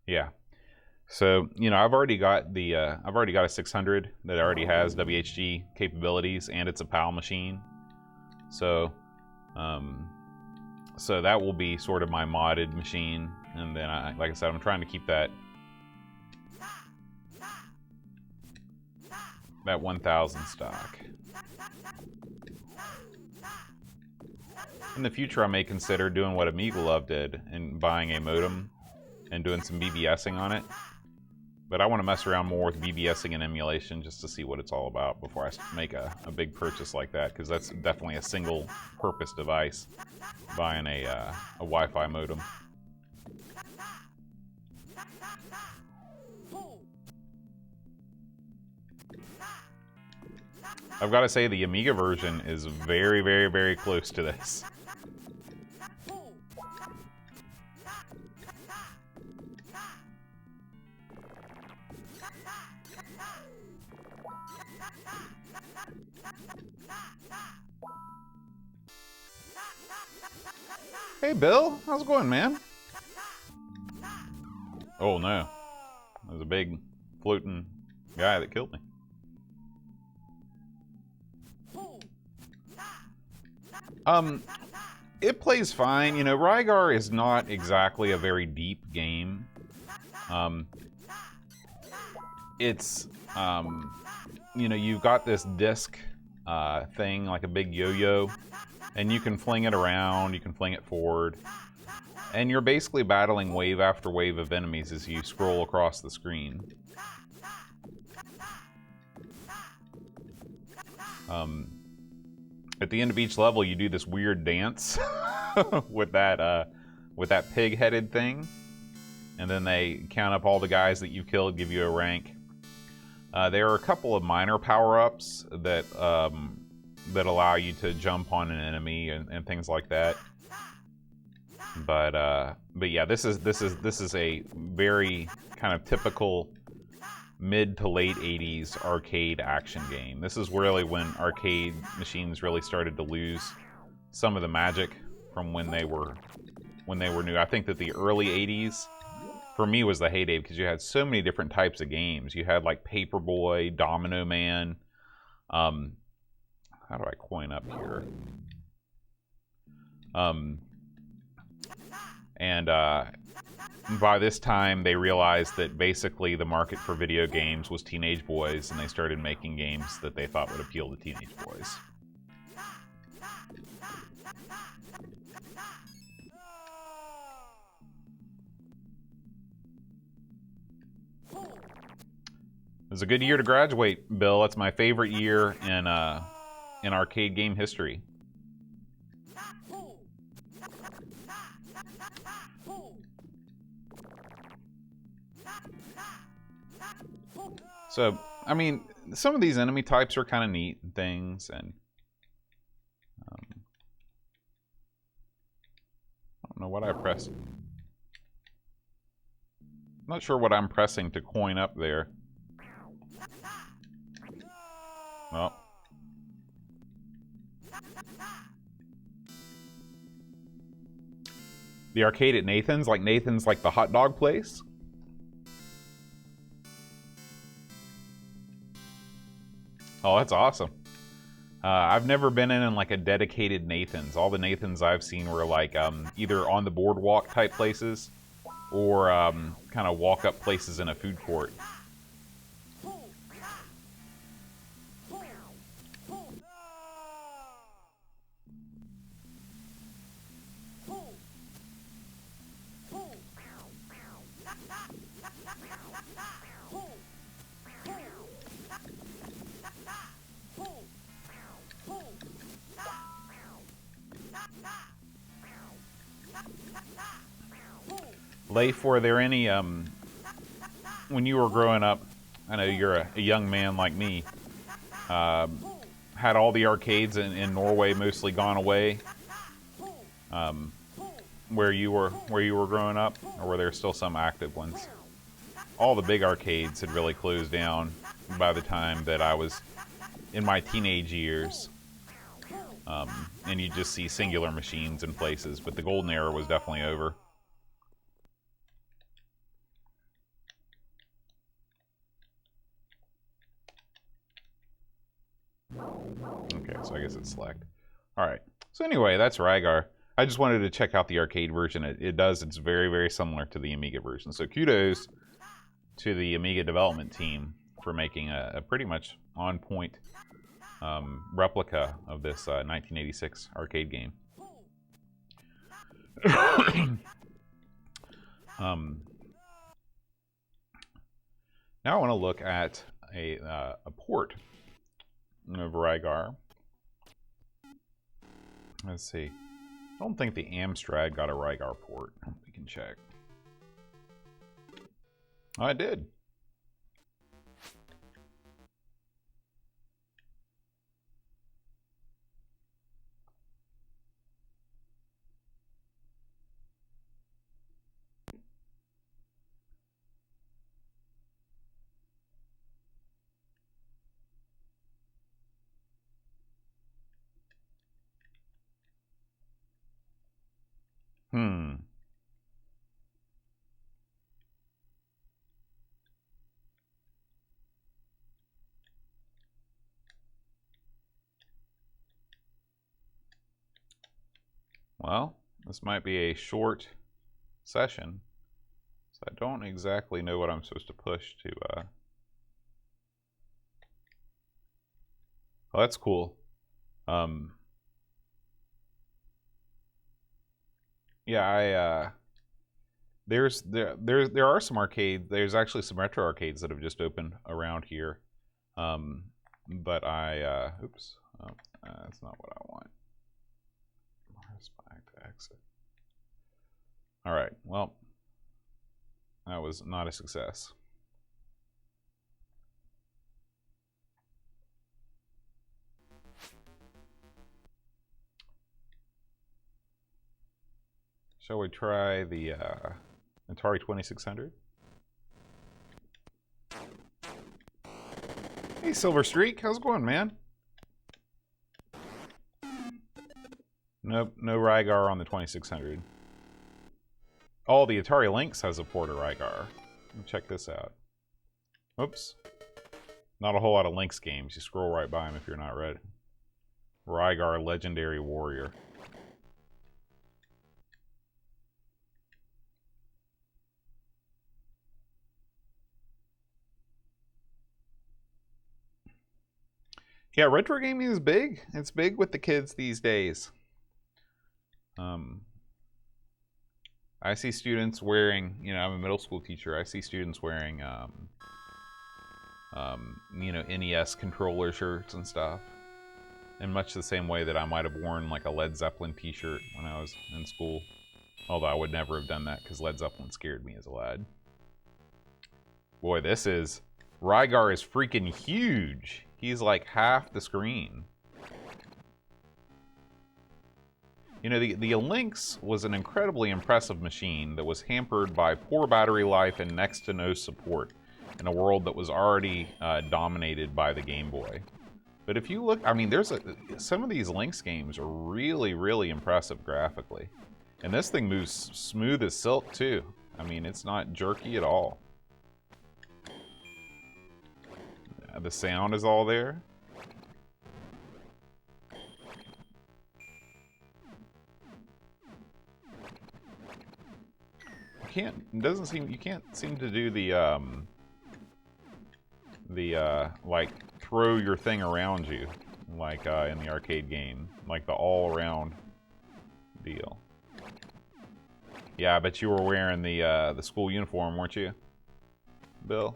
Yeah. So, you know, I've already got a 600 that already has WHG capabilities, and it's a PAL machine. So, um, so that will be sort of my modded machine, and then like I said, I'm trying to keep that 1000 stock. In the future, I may consider doing what Amigalove did and buying a modem and doing some BBSing on it. But I want to mess around more with BBSing and emulation just to see what it's all about before I make a big purchase like that, because that's definitely a single-purpose device, buying a Wi-Fi modem. I've got to say the Amiga version is very, very, very close to this. Hey Bill, how's it going, man? Oh no, there's a big floating guy that killed me. It plays fine. You know, Rygar is not exactly a very deep game. It's, you know, you've got this disc thing, like a big yo-yo, and you can fling it around, you can fling it forward, and you're basically battling wave after wave of enemies as you scroll across the screen. At the end of each level, you do this weird dance with that pig-headed thing, and then they count up all the guys that you've killed, give you a rank. There are a couple of minor power-ups that that allow you to jump on an enemy and things like that. But yeah, this is a very kind of typical mid to late 80s arcade action game. This is really when arcade machines really started to lose some of the magic from when they were new. I think that the early 80s for me was the heyday because you had so many different types of games. You had like Paperboy, Domino Man. How do I coin up here? And by this time, they realized that basically the market for video games was teenage boys, and they started making games that they thought would appeal to teenage boys. It was a good year to graduate, Bill. That's my favorite year in arcade game history. So, I mean, some of these enemy types are kind of neat and things, and I don't know what I pressed. I'm not sure what I'm pressing to coin up there. Well. The arcade at Nathan's like the hot dog place. Oh, that's awesome. I've never been in like a dedicated Nathan's. All the Nathan's I've seen were like either on the boardwalk type places or kind of walk up places in a food court. Leif, were there any, when you were growing up, I know you're a young man like me, had all the arcades in Norway mostly gone away, where you were growing up, or were there still some active ones? All the big arcades had really closed down by the time that I was in my teenage years, and you just see singular machines in places, but the golden era was definitely over. Okay, so I guess it's select. All right. So anyway, that's Rygar. I just wanted to check out the arcade version. It's very, very similar to the Amiga version. So kudos to the Amiga development team for making a pretty much on-point replica of this 1986 arcade game. Now I want to look at a port of Rygar. Let's see. I don't think the Amstrad got a Rygar port. We can check. Oh, I did. Well, this might be a short session, so I don't exactly know what I'm supposed to push to. Oh, that's cool. Yeah, there are some arcades. There's actually some retro arcades that have just opened around here. But oops, that's not what I want. Back to exit. All right, well, that was not a success. Shall we try the Atari 2600? Hey, Silver Streak, how's it going, man? Nope, no Rygar on the 2600. Oh, the Atari Lynx has a port of Rygar. Check this out. Oops. Not a whole lot of Lynx games. You scroll right by them if you're not ready. Rygar Legendary Warrior. Yeah, retro gaming is big. It's big with the kids these days. I see students wearing, you know, I'm a middle school teacher. I see students wearing, you know, NES controller shirts and stuff. In much the same way that I might have worn like a Led Zeppelin t-shirt when I was in school. Although I would never have done that because Led Zeppelin scared me as a lad. Boy, Rygar is freaking huge. He's like half the screen. You know, the Lynx was an incredibly impressive machine that was hampered by poor battery life and next to no support in a world that was already dominated by the Game Boy. But if you look, I mean, some of these Lynx games are really, really impressive graphically. And this thing moves smooth as silk, too. I mean, it's not jerky at all. The sound is all there. You can't seem to do the like throw your thing around you like in the arcade game, like the all around deal. Yeah, I bet you were wearing the school uniform, weren't you, Bill?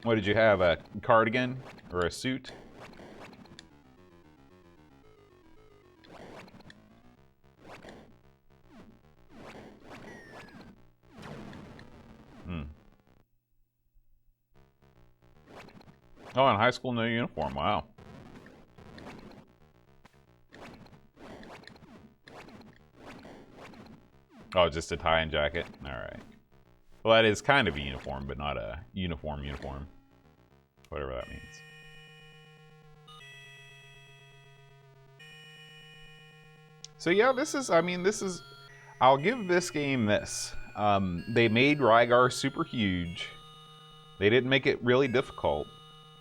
What did you have, a cardigan or a suit? Oh, in high school, no uniform. Wow. Oh, just a tie and jacket? Alright. Well, that is kind of a uniform, but not a uniform. Whatever that means. So yeah, I'll give this game this. They made Rygar super huge. They didn't make it really difficult.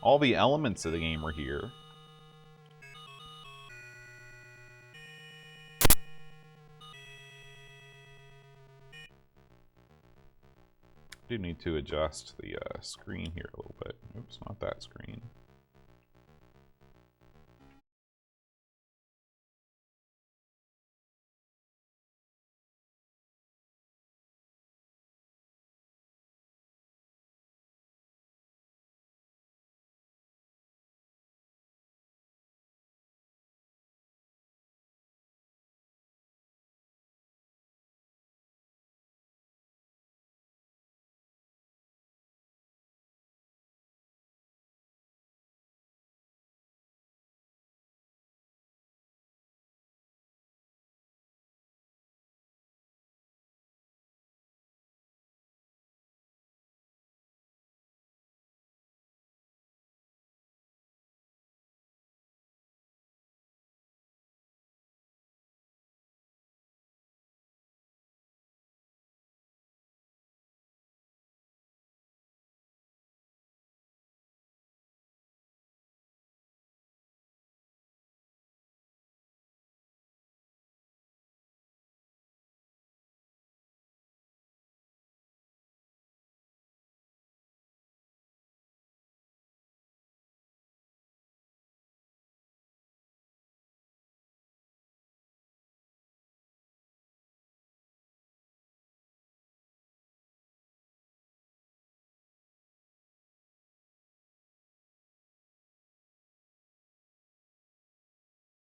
All the elements of the game are here. Do need to adjust the screen here a little bit. Oops, not that screen.